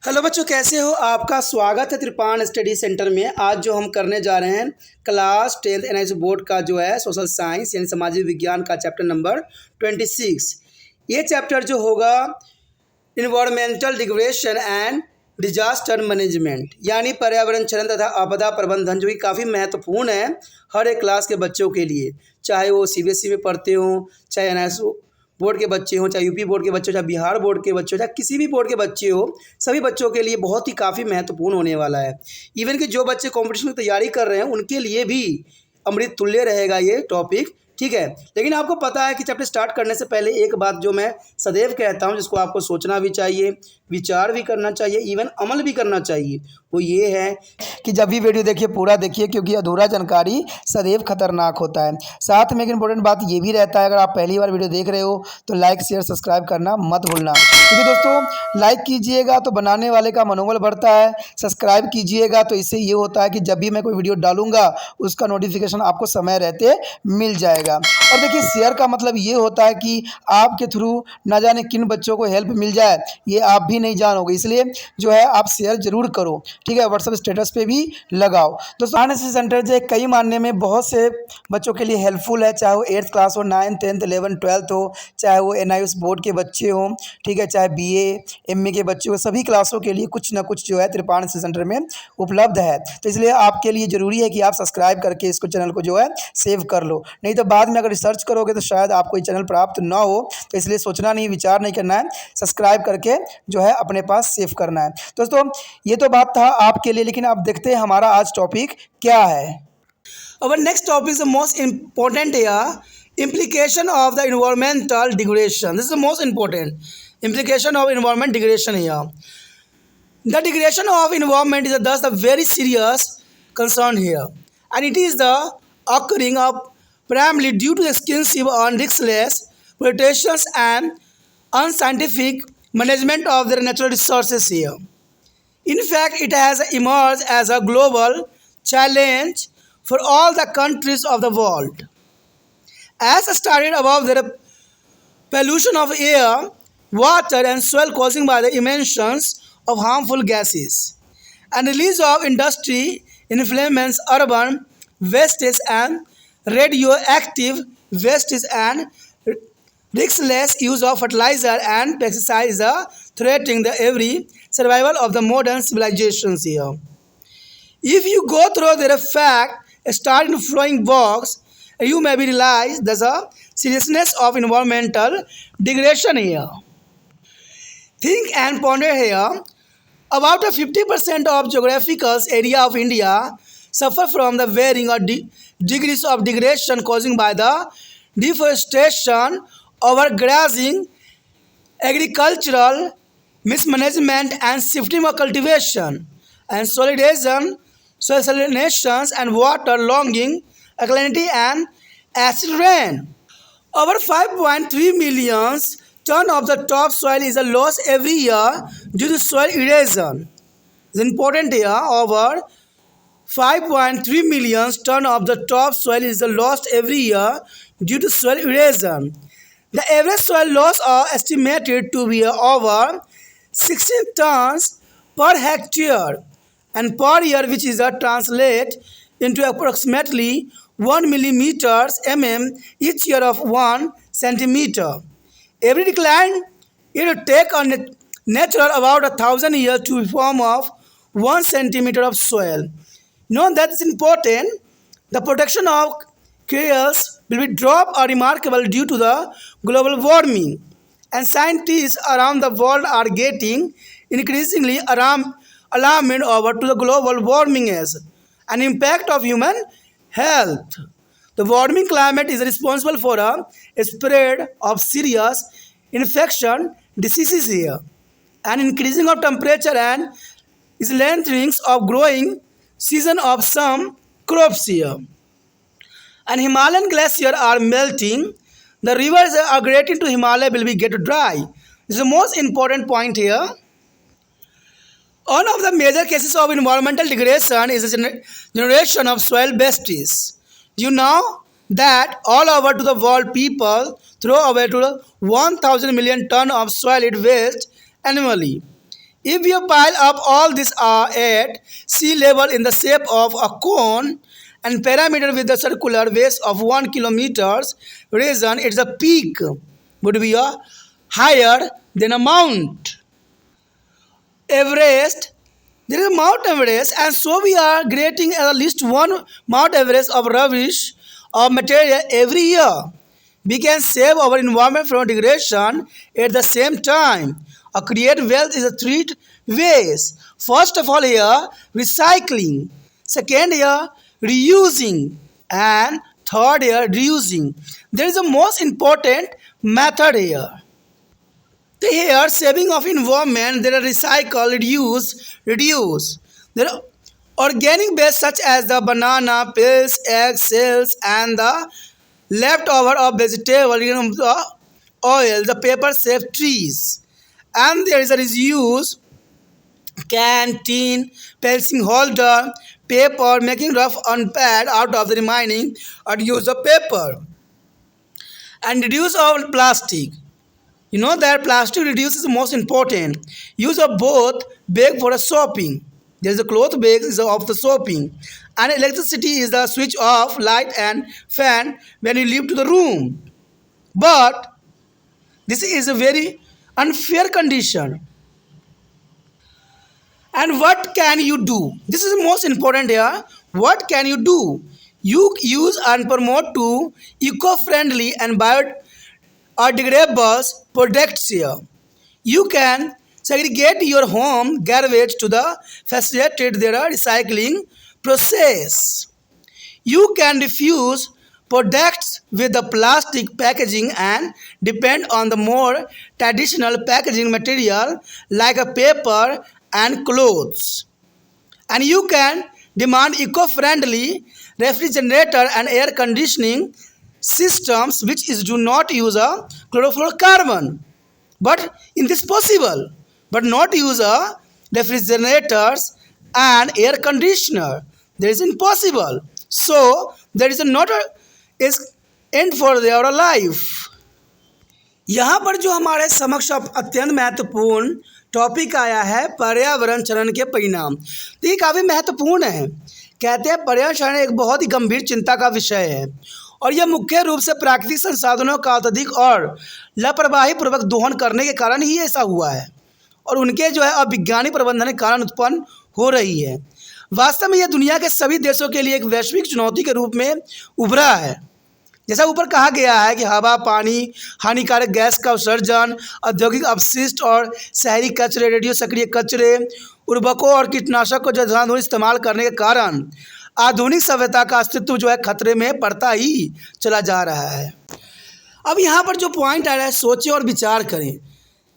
Hello बच्चों, कैसे हो? आपका स्वागत है त्रिपाण स्टडी सेंटर में। आज जो हम करने जा रहे हैं क्लास 10th एनआईसी बोर्ड का जो है सोशल साइंस यानी सामाजिक विज्ञान का चैप्टर नंबर 26। ये चैप्टर जो होगा environmental degradation and disaster management यानी पर्यावरण क्षरण तथा आपदा प्रबंधन, जो कि काफ़ी महत्वपूर्ण है हर एक क्लास के बच्चों के लिए, चाहे वो सीबीएसई में पढ़ते हों, चाहे एनआईसी बोर्ड के बच्चे हों, चाहे यूपी बोर्ड के बच्चे हो, चाहे बिहार बोर्ड के बच्चे हो, चाहे किसी भी बोर्ड के बच्चे हो, सभी बच्चों के लिए बहुत ही काफ़ी महत्वपूर्ण होने वाला है। इवन कि जो बच्चे कंपटीशन की तैयारी कर रहे हैं उनके लिए भी अमृत तुल्य रहेगा ये टॉपिक, ठीक है। लेकिन आपको पता है कि चैप्टर स्टार्ट करने से पहले एक बात जो मैं सदैव कहता हूँ, जिसको आपको सोचना भी चाहिए, विचार भी करना चाहिए, इवन अमल भी करना चाहिए, वो ये है कि जब भी वीडियो देखिए पूरा देखिए, क्योंकि अधूरा जानकारी सदैव खतरनाक होता है। साथ में एक इंपॉर्टेंट बात ये भी रहता है, अगर आप पहली बार वीडियो देख रहे हो तो लाइक शेयर सब्सक्राइब करना मत भूलना, क्योंकि दोस्तों लाइक कीजिएगा तो बनाने वाले का मनोबल बढ़ता है, सब्सक्राइब कीजिएगा तो इससे ये होता है कि जब भी मैं कोई वीडियो डालूंगा उसका नोटिफिकेशन आपको समय रहते मिल जाएगा। और देखिए, शेयर का मतलब ये होता है कि आपके थ्रू ना जाने किन बच्चों को हेल्प मिल जाए, ये आप भी नहीं जानोगे, इसलिए जो है आप शेयर जरूर करो, ठीक है। व्हाट्सएप स्टेटस पे भी लगाओ। दोस्तों एनआईसी सेंटर जो कई मानने में बहुत से बच्चों के लिए हेल्पफुल है, चाहे वो 8th क्लास हो, 9th 10th 11th 12th हो, चाहे वो एनआईसी बोर्ड के बच्चे हों, ठीक है, चाहे बीए एमए के बच्चे हो, सभी क्लासों के लिए कुछ ना कुछ जो है त्रिपाण एनआईसी सेंटर में उपलब्ध है। तो इसलिए आपके लिए ज़रूरी है कि आप सब्सक्राइब करके इसको चैनल को जो है सेव कर लो, नहीं तो बाद में अगर रिसर्च करोगे तो शायद आपको ये चैनल प्राप्त ना हो। तो इसलिए सोचना नहीं, विचार नहीं करना है, सब्सक्राइब करके जो है अपने पास सेव करना है। दोस्तों ये तो बात था आपके लिए, लेकिन आप देखते हैं हमारा आज टॉपिक क्या है। Our next topic is the most important here, implication of the environmental degradation. This is the most important implication of environment degradation here. The degradation of environment is thus a very serious concern here, and it is the occurring of primarily due to extensive and riskless exploitations and unscientific management of their natural resources here. In fact, it has emerged as a global challenge for all the countries of the world. As stated above, there pollution of air, water and soil caused by the emissions of harmful gases and release of industry inflames, urban wastes and radioactive wastes and riskless use of fertilizer and pesticides are threatening the every survival of the modern civilizations here. If you go through their fact, start in flowing box, you may be realize the seriousness of environmental degradation here. Think and ponder here. About 50% of geographical area of India suffer from the varying degrees of degradation caused by the deforestation, overgrazing, agricultural mismanagement and shifting of cultivation, and solidation, soil salinations and water logging, alkalinity and acid rain. Over 5.3 million ton of the topsoil is lost every year due to soil erosion. It's important here. Over 5.3 million ton of the topsoil is lost every year due to soil erosion. The average soil loss are estimated to be over 16 tons per hectare and per year, which is translate into approximately 1 millimeters each year of 1 centimeter. Every decline it will take a natural about 1,000 years to form of 1 centimeter of soil. Know that is important. The production of cereals will be dropped or remarkable due to the global warming, and scientists around the world are getting increasingly alarmed over to the global warming as an impact of human health. The warming climate is responsible for a spread of serious infection diseases here, an increasing of temperature and is lengthening of growing season of some crops here. And Himalayan glaciers are melting. The rivers are migrating to Himalaya will be get dry. This is the most important point here. One of the major cases of environmental degradation is the generation of soil wastes. You know that all over to the world people throw away to 1,000 million ton of solid waste annually. If you pile up all this at sea level in the shape of a cone and parameter with the circular base of 1 kilometers region, its a peak would be a higher than a Mount Everest. There is a Mount Everest, and so we are creating at least one Mount Everest of rubbish of material every year. We can save our environment from degradation at the same time. Create wealth is a three ways. First of all, here recycling. Second, here reusing, and third, here reusing. There is a most important method here. Here, saving of environment, there are recycle, reduce. There are organic waste such as the banana, peels, eggs, shells, and the leftover of vegetable, the oil, the paper save trees. And there is a reuse, can, tin, pencil holder, paper, making rough on pad out of the remaining or use of paper. And reduce of plastic. You know that plastic reduce is the most important. Use of both bag for a shopping. There is a cloth bag is of the shopping. And electricity is the switch off light and fan when you leave to the room. But this is a very unfair condition. And what can you do? This is the most important here. What can you do? You use and promote to eco-friendly and biodegradable products here. You can segregate your home garbage to the facilitate their recycling process. You can refuse products with the plastic packaging and depend on the more traditional packaging material like a paper and clothes. And you can demand eco-friendly refrigerator and air conditioning systems which do not use a chlorofluorocarbon. But in this possible, but not use a refrigerators and air conditioner. There is impossible. So there is not a is end for their life. यहाँ पर जो हमारे समक्ष अत्यंत महत्वपूर्ण topic आया है पर्यावरण क्षरण के परिणाम। तो ये काफ़ी महत्वपूर्ण है। कहते हैं पर्यावरण क्षरण एक बहुत ही गंभीर चिंता का विषय है और यह मुख्य रूप से प्राकृतिक संसाधनों का अत्यधिक और लापरवाही पूर्वक दोहन करने के कारण ही ऐसा हुआ है और उनके जो है अवैज्ञानिक प्रबंधन के कारण उत्पन्न हो रही है। वास्तव में यह दुनिया के सभी देशों के लिए एक वैश्विक चुनौती के रूप में उभरा है। जैसा ऊपर कहा गया है कि हवा, पानी, हानिकारक गैस का उत्सर्जन, औद्योगिक अपशिष्ट और शहरी कचरे, रेडियो सक्रिय कचरे, उर्वरकों और कीटनाशक को जो इस्तेमाल करने के कारण आधुनिक सभ्यता का अस्तित्व जो है खतरे में पड़ता ही चला जा रहा है। अब यहाँ पर जो पॉइंट आ रहा है, सोचिए और विचार करें।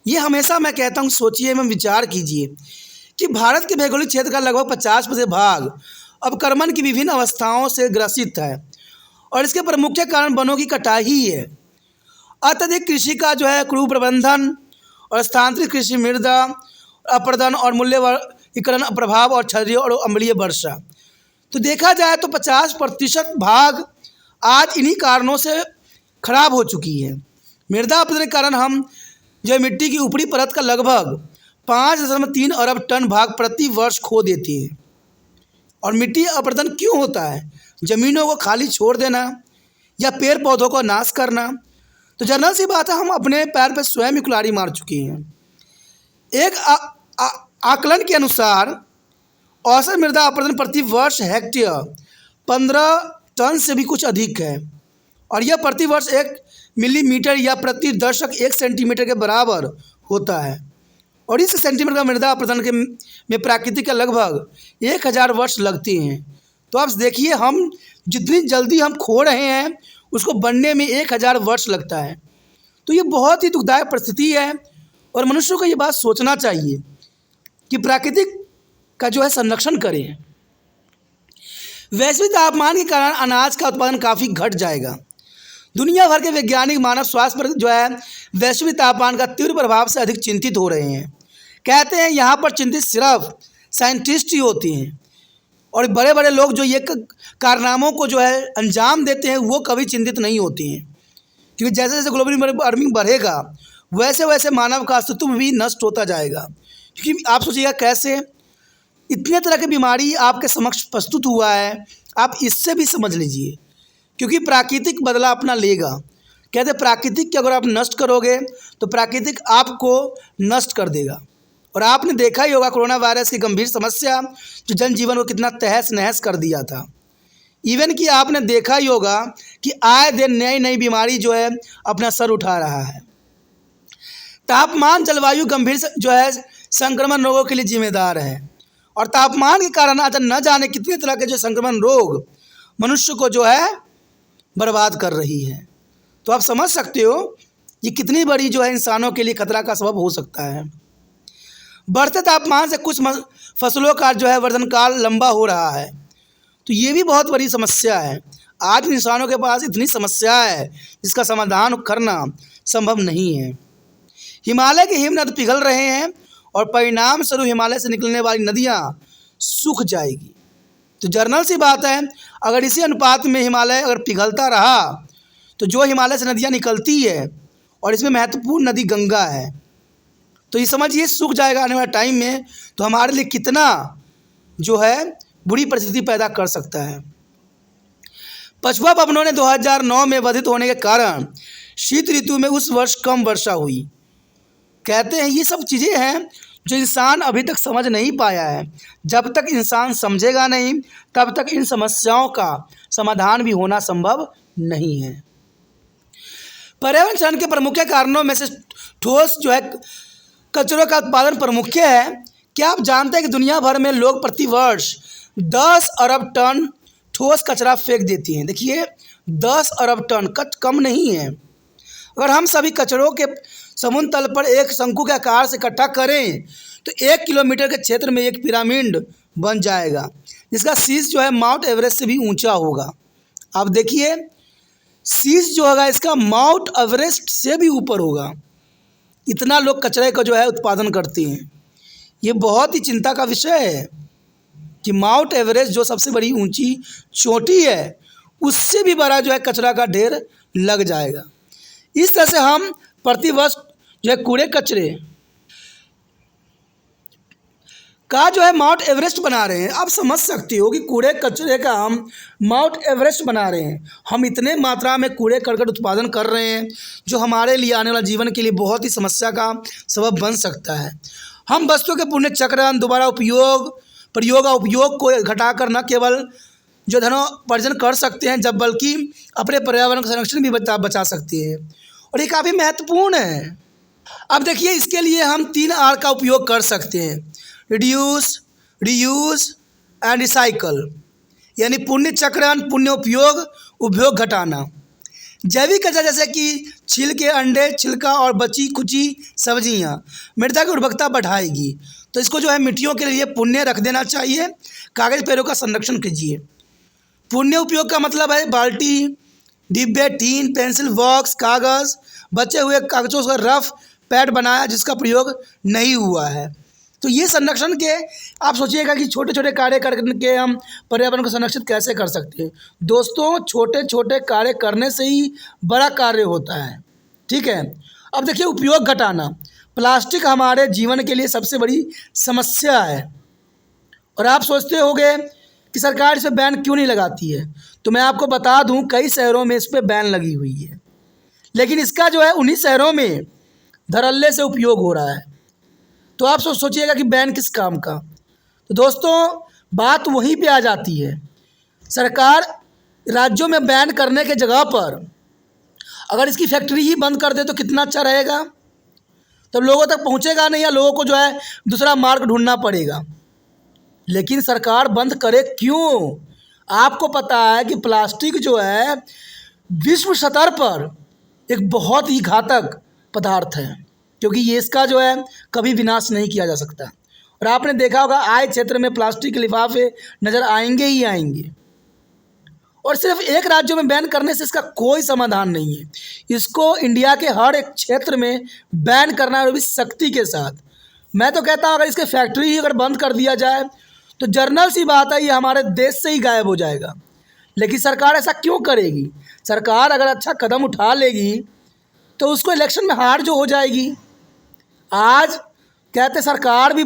ये हमेशा मैं कहता हूँ सोचिए एवं विचार कीजिए कि भारत के भौगोलिक क्षेत्र का लगभग 50% भाग अवक्रमण की विभिन्न अवस्थाओं से ग्रसित है और इसके प्रमुख कारण वनों की कटाई ही है। अत्यधिक कृषि का जो है क्रूर प्रबंधन और स्थानांतरित कृषि, मृदा अपरदन और मूल्यवर्गीकरण प्रभाव और क्षारीय और अम्लीय वर्षा। तो देखा जाए तो 50% भाग आज इन्हीं कारणों से खराब हो चुकी है। मृदा अपरदन के कारण हम जो मिट्टी की ऊपरी परत का लगभग 5.3 अरब टन भाग प्रति वर्ष खो देते हैं। और मिट्टी अपरदन क्यों होता है? ज़मीनों को खाली छोड़ देना या पेड़ पौधों को नाश करना। तो जनरल सी बात है, हम अपने पैर पर स्वयं ही कुल्हाड़ी मार चुके हैं। एक आकलन के अनुसार औसत मृदा अपरदन प्रति वर्ष हेक्टेयर 15 टन से भी कुछ अधिक है और यह प्रति वर्ष 1 मिलीमीटर या प्रति दशक 1 सेंटीमीटर के बराबर होता है। और इस सेंटीमीटर का मृदा अपरदन के में प्राकृतिक के लगभग 1000 वर्ष लगते हैं। तो आप देखिए, हम जितनी जल्दी हम खो रहे हैं उसको बनने में 1000 वर्ष लगता है। तो ये बहुत ही दुखदायक परिस्थिति है और मनुष्य को ये बात सोचना चाहिए कि प्राकृतिक का जो है संरक्षण करें। वैश्विक तापमान के कारण अनाज का उत्पादन काफ़ी घट जाएगा। दुनिया भर के वैज्ञानिक मानव स्वास्थ्य पर जो है वैश्विक तापमान का तीव्र प्रभाव से अधिक चिंतित हो रहे हैं। कहते हैं यहाँ पर चिंतित सिर्फ साइंटिस्ट ही होते हैं और बड़े बड़े लोग जो ये कारनामों को जो है अंजाम देते हैं वो कभी चिंतित नहीं होते हैं, क्योंकि जैसे जैसे ग्लोबल वार्मिंग बढ़ेगा वैसे वैसे मानव का अस्तित्व भी नष्ट होता जाएगा। क्योंकि आप सोचिएगा कैसे इतने तरह की बीमारी आपके समक्ष प्रस्तुत हुआ है, आप इससे भी समझ लीजिए। क्योंकि प्राकृतिक बदला अपना लेगा। कहते हैं प्राकृतिक को अगर आप नष्ट करोगे तो प्राकृतिक आपको नष्ट कर देगा। और आपने देखा ही होगा कोरोना वायरस की गंभीर समस्या जो जनजीवन को कितना तहस नहस कर दिया था। इवन कि आपने देखा ही होगा कि आए दिन नई नई बीमारी जो है अपना सर उठा रहा है। तापमान जलवायु गंभीर जो है संक्रमण रोगों के लिए जिम्मेदार है। और तापमान के कारण आज न जाने कितने तरह के जो संक्रमण रोग मनुष्य को जो है बर्बाद कर रही है। तो आप समझ सकते हो ये कितनी बड़ी जो है इंसानों के लिए खतरा का सबब हो सकता है। बढ़ते तापमान से कुछ फसलों का जो है वर्धन काल लंबा हो रहा है। तो ये भी बहुत बड़ी समस्या है। आज इंसानों के पास इतनी समस्या है जिसका समाधान करना संभव नहीं है। हिमालय के हिमनद पिघल रहे हैं और परिणाम स्वरूप हिमालय से निकलने वाली नदियाँ सूख जाएगी। तो जर्नल सी बात है, अगर इसी अनुपात में हिमालय अगर पिघलता रहा तो जो हिमालय से नदियाँ निकलती है और इसमें महत्वपूर्ण नदी गंगा है, तो ये समझिए सूख जाएगा आने वाले टाइम में। तो हमारे लिए कितना जो है बुरी परिस्थिति पैदा कर सकता है। पछुआ पवनों ने 2009 में वर्धित होने के कारण शीत ऋतु में उस वर्ष कम वर्षा हुई। कहते हैं ये सब चीज़ें हैं जो इंसान अभी तक समझ नहीं पाया है। जब तक इंसान समझेगा नहीं तब तक इन समस्याओं का समाधान भी होना संभव नहीं है। पर्यावरण क्षरण के प्रमुख कारणों में से ठोस जो है कचरों का उत्पादन प्रमुख है। क्या आप जानते हैं कि दुनिया भर में लोग प्रतिवर्ष 10 अरब टन ठोस कचरा फेंक देती हैं। देखिए 10 अरब टन कम नहीं है। अगर हम सभी कचरों के समुद्र तल पर एक शंकु के आकार से इकट्ठा करें तो 1 किलोमीटर के क्षेत्र में एक पिरामिड बन जाएगा, जिसका शीर्ष जो है माउंट एवरेस्ट से भी ऊंचा होगा। आप देखिए शीर्ष जो होगा इसका माउंट एवरेस्ट से भी ऊपर होगा। इतना लोग कचरे का जो है उत्पादन करते हैं। ये बहुत ही चिंता का विषय है कि माउंट एवरेस्ट जो सबसे बड़ी ऊंची चोटी है उससे भी बड़ा जो है कचरा का ढेर लग जाएगा। इस तरह से हम प्रतिवर्ष जो है कूड़े कचरे का जो है माउंट एवरेस्ट बना रहे हैं। आप समझ सकते हो कि कूड़े कचरे का हम माउंट एवरेस्ट बना रहे हैं। हम इतने मात्रा में कूड़े करकट उत्पादन कर रहे हैं जो हमारे लिए आने वाला जीवन के लिए बहुत ही समस्या का सबब बन सकता है। हम वस्तुओं के पुनः चक्रण, दोबारा उपयोग, प्रयोग और उपयोग को घटाकर न केवल जो धनोपार्जन कर सकते हैं जब बल्कि अपने पर्यावरण का संरक्षण भी बचा सकते हैं। और ये काफ़ी महत्वपूर्ण है। अब देखिए इसके लिए हम 3 R का उपयोग कर सकते हैं, रिड्यूस, रीयूज़ एंड रिसाइकल, यानी पुण्य चक्रण, पुण्य उपयोग, उपयोग घटाना। जैविक कचरा जैसे कि छिलके, अंडे, छिलका और बची खुची सब्जियां मृदा की उर्वरकता बढ़ाएगी। तो इसको जो है मिट्टियों के लिए पुण्य रख देना चाहिए। कागज़ पेड़ों का संरक्षण कीजिए। पुण्य उपयोग का मतलब है बाल्टी, डिब्बे, टीन, पेंसिल बॉक्स, कागज़, बचे हुए कागज़ों का रफ पैड बनाया जिसका प्रयोग नहीं हुआ है। तो ये संरक्षण के आप सोचिएगा कि छोटे छोटे कार्य करके हम पर्यावरण को संरक्षित कैसे कर सकते हैं। दोस्तों छोटे छोटे कार्य करने से ही बड़ा कार्य होता है, ठीक है। अब देखिए उपयोग घटाना। प्लास्टिक हमारे जीवन के लिए सबसे बड़ी समस्या है और आप सोचते होंगे कि सरकार इस पर बैन क्यों नहीं लगाती है। तो मैं आपको बता दूं कई शहरों में इस पर बैन लगी हुई है, लेकिन इसका जो है उन्हीं शहरों में धड़ल्ले से उपयोग हो रहा है। तो आप सोचिएगा कि बैन किस काम का। तो दोस्तों बात वहीं पे आ जाती है। सरकार राज्यों में बैन करने के जगह पर अगर इसकी फैक्ट्री ही बंद कर दे तो कितना अच्छा रहेगा। तब लोगों तक पहुंचेगा नहीं या लोगों को जो है दूसरा मार्ग ढूंढना पड़ेगा। लेकिन सरकार बंद करे क्यों? आपको पता है कि प्लास्टिक जो है विश्व स्तर पर एक बहुत ही घातक पदार्थ है, क्योंकि ये इसका जो है कभी विनाश नहीं किया जा सकता। और आपने देखा होगा आए क्षेत्र में प्लास्टिक के लिफाफे नज़र आएंगे ही आएंगे। और सिर्फ एक राज्य में बैन करने से इसका कोई समाधान नहीं है। इसको इंडिया के हर एक क्षेत्र में बैन करना है, वो भी सख्ती के साथ। मैं तो कहता हूँ अगर इसके फैक्ट्री ही अगर बंद कर दिया जाए तो जर्नल सी बात है ये हमारे देश से ही गायब हो जाएगा। लेकिन सरकार ऐसा क्यों करेगी? सरकार अगर अच्छा कदम उठा लेगी तो उसको इलेक्शन में हार जो हो जाएगी। आज कहते सरकार भी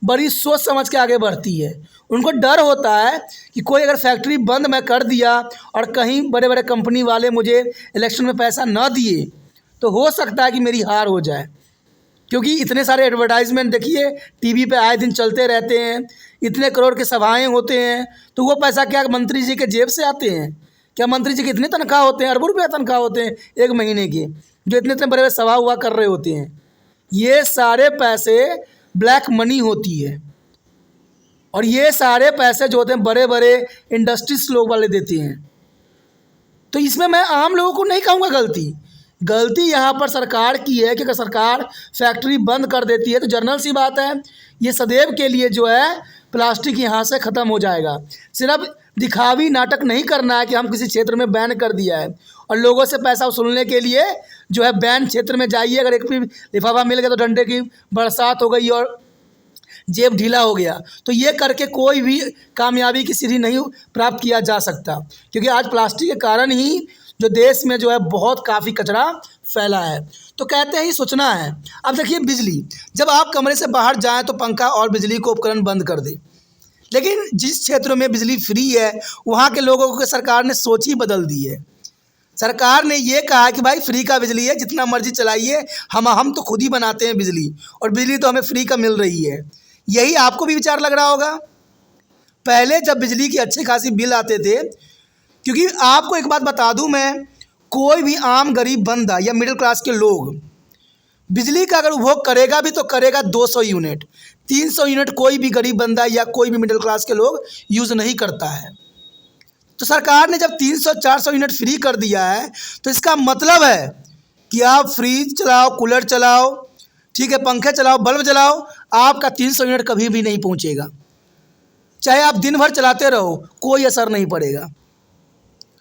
बड़ी सोच समझ के आगे बढ़ती है। उनको डर होता है कि कोई अगर फैक्ट्री बंद मैं कर दिया और कहीं बड़े बड़े कंपनी वाले मुझे इलेक्शन में पैसा न दिए तो हो सकता है कि मेरी हार हो जाए, क्योंकि इतने सारे एडवर्टाइजमेंट देखिए टीवी पे आए दिन चलते रहते हैं, इतने करोड़ के सभाएं होते हैं, तो वो पैसा क्या मंत्री जी के जेब से आते हैं? क्या मंत्री जी के इतने तनख्वाह होते हैं? अरबों रुपये तनख्वाह होते हैं एक महीने की, जो इतने इतने बड़े बड़े सभा हुआ कर रहे होते हैं। ये सारे पैसे ब्लैक मनी होती है, और ये सारे पैसे जो होते हैं बड़े बड़े इंडस्ट्रीज लोग वाले देते हैं। तो इसमें मैं आम लोगों को नहीं कहूँगा गलती यहाँ पर सरकार की है कि अगर सरकार फैक्ट्री बंद कर देती है तो जनरल सी बात है, ये सदैव के लिए जो है प्लास्टिक यहाँ से ख़त्म हो जाएगा। सिर्फ दिखावी नाटक नहीं करना है कि हम किसी क्षेत्र में बैन कर दिया है और लोगों से पैसा वसूलने के लिए जो है बैन क्षेत्र में जाइए, अगर एक भी लिफाफा मिल गया तो डंडे की बरसात हो गई और जेब ढीला हो गया। तो ये करके कोई भी कामयाबी की सीढ़ी नहीं प्राप्त किया जा सकता, क्योंकि आज प्लास्टिक के कारण ही जो देश में जो है बहुत काफ़ी कचरा फैला है। तो कहते हैं ये सोचना है। अब देखिए बिजली, जब आप कमरे से बाहर जाएं तो पंखा और बिजली को उपकरण बंद कर दें, लेकिन जिस क्षेत्रों में बिजली फ्री है वहाँ के लोगों को सरकार ने सोच ही बदल दी है। सरकार ने ये कहा कि भाई फ्री का बिजली है, जितना मर्जी चलाइए, हम तो खुद ही बनाते हैं बिजली और बिजली तो हमें फ्री का मिल रही है। यही आपको भी विचार लग रहा होगा। पहले जब बिजली की अच्छी खासी बिल आते थे, क्योंकि आपको एक बात बता दूं मैं, कोई भी आम गरीब बंदा या मिडिल क्लास के लोग बिजली का अगर उपभोग करेगा भी तो करेगा 200 यूनिट, 300 यूनिट कोई भी गरीब बंदा या कोई भी मिडिल क्लास के लोग यूज़ नहीं करता है। तो सरकार ने जब 300-400 यूनिट फ्री कर दिया है तो इसका मतलब है कि आप फ्रिज चलाओ, कूलर चलाओ, ठीक है, पंखे चलाओ, बल्ब जलाओ, आपका 300 यूनिट कभी भी नहीं पहुंचेगा। चाहे आप दिन भर चलाते रहो, कोई असर नहीं पड़ेगा।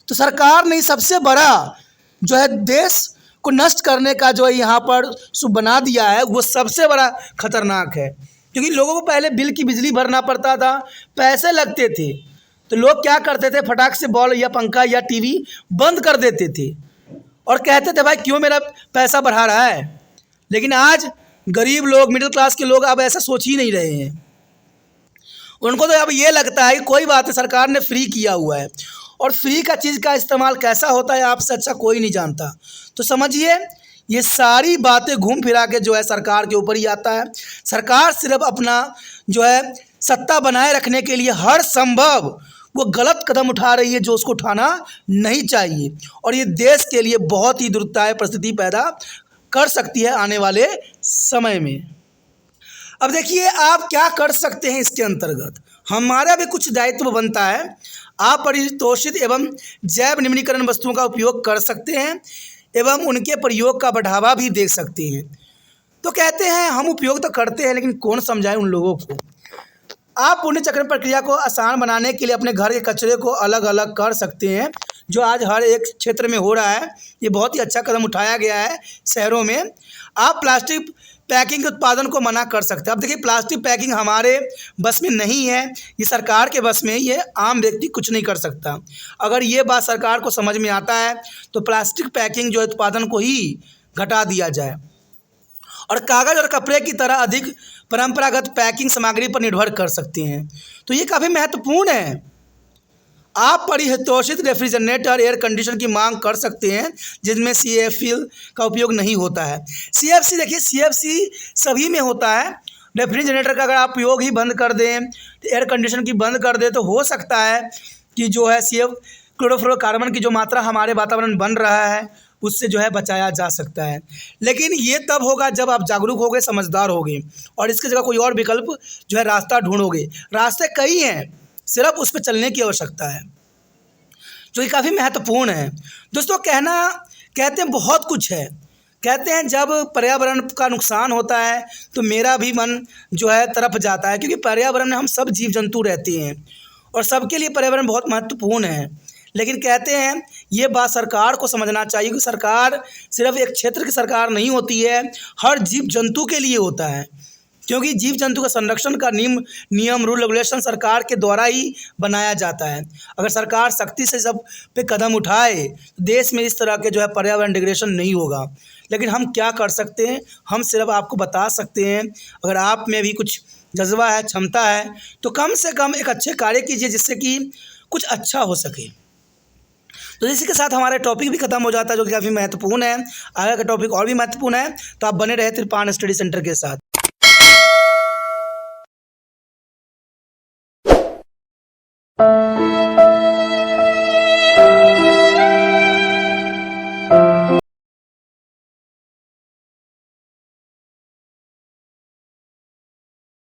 तो सरकार ने सबसे बड़ा जो है देश को नष्ट करने का जो है यहाँ पर बना दिया है, वो सबसे बड़ा खतरनाक है। क्योंकि लोगों को पहले बिल की बिजली भरना पड़ता था, पैसे लगते थे, तो लोग क्या करते थे, फटाक से बॉल या पंखा या टीवी बंद कर देते थे और कहते थे भाई क्यों मेरा पैसा बढ़ा रहा है। लेकिन आज गरीब लोग, मिडिल क्लास के लोग अब ऐसा सोच ही नहीं रहे हैं। उनको तो अब ये लगता है कि कोई बात है, सरकार ने फ्री किया हुआ है, और फ्री का चीज़ का इस्तेमाल कैसा होता है आपसे अच्छा कोई नहीं जानता। तो समझिए ये सारी बातें घूम फिरा के जो है सरकार के ऊपर ही आता है। सरकार सिर्फ अपना जो है सत्ता बनाए रखने के लिए हर संभव वो गलत कदम उठा रही है जो उसको उठाना नहीं चाहिए, और ये देश के लिए बहुत ही दुर्दायक परिस्थिति पैदा कर सकती है आने वाले समय में। अब देखिए आप क्या कर सकते हैं इसके अंतर्गत, हमारा भी कुछ दायित्व बनता है। आप परितोषित एवं जैव निम्नीकरण वस्तुओं का उपयोग कर सकते हैं एवं उनके प्रयोग का बढ़ावा भी दे सकते हैं। तो कहते हैं हम उपयोग तो करते हैं, लेकिन कौन समझाए उन लोगों को। आप पुनर्चक्रण प्रक्रिया को आसान बनाने के लिए अपने घर के कचरे को अलग अलग कर सकते हैं, जो आज हर एक क्षेत्र में हो रहा है। ये बहुत ही अच्छा कदम उठाया गया है शहरों में। आप प्लास्टिक पैकिंग के उत्पादन को मना कर सकते हैं। अब देखिए प्लास्टिक पैकिंग हमारे बस में नहीं है, ये सरकार के बस में, ये आम व्यक्ति कुछ नहीं कर सकता। अगर ये बात सरकार को समझ में आता है तो प्लास्टिक पैकिंग जो उत्पादन को ही घटा दिया जाए और कागज़ और कपड़े की तरह अधिक परंपरागत पैकिंग सामग्री पर निर्भर कर सकते हैं। तो ये काफ़ी महत्वपूर्ण है। आप परितोषित रेफ्रिजरेटर एयर कंडीशनर की मांग कर सकते हैं जिसमें CFC का उपयोग नहीं होता है। CFC देखिए, CFC सभी में होता है। रेफ्रिजरेटर का अगर आप उपयोग ही बंद कर दें, एयर कंडीशनर की बंद कर दें, तो हो सकता है कि जो है क्लोरोफ्लोरोकार्बन की जो मात्रा हमारे वातावरण बन रहा है उससे जो है बचाया जा सकता है। लेकिन ये तब होगा जब आप जागरूक होगे, समझदार होगे और इसकी जगह कोई और विकल्प जो है रास्ता ढूंढोगे। रास्ते कई हैं, सिर्फ उस पर चलने की आवश्यकता है, जो कि काफ़ी महत्वपूर्ण है। दोस्तों कहते हैं बहुत कुछ है। कहते हैं जब पर्यावरण का नुकसान होता है तो मेरा भी मन जो है तरफ जाता है, क्योंकि पर्यावरण में हम सब जीव जंतु रहते हैं और सबके लिए पर्यावरण बहुत महत्वपूर्ण है। लेकिन कहते हैं ये बात सरकार को समझना चाहिए कि सरकार सिर्फ एक क्षेत्र की सरकार नहीं होती है, हर जीव जंतु के लिए होता है। क्योंकि जीव जंतु का संरक्षण का नियम रूल रेगुलेशन सरकार के द्वारा ही बनाया जाता है। अगर सरकार सख्ती से सब पे कदम उठाए तो देश में इस तरह के जो है पर्यावरण डिग्रेडेशन नहीं होगा। लेकिन हम क्या कर सकते हैं, हम सिर्फ आपको बता सकते हैं, अगर आप में भी कुछ जज्बा है, क्षमता है, तो कम से कम एक अच्छे कार्य कीजिए जिससे कि कुछ अच्छा हो सके। तो इसी के साथ हमारा टॉपिक भी खत्म हो जाता है, जो कि काफ़ी महत्वपूर्ण है। आगे का टॉपिक और भी महत्वपूर्ण है, तो आप बने रहे त्रिपाण स्टडी सेंटर के साथ।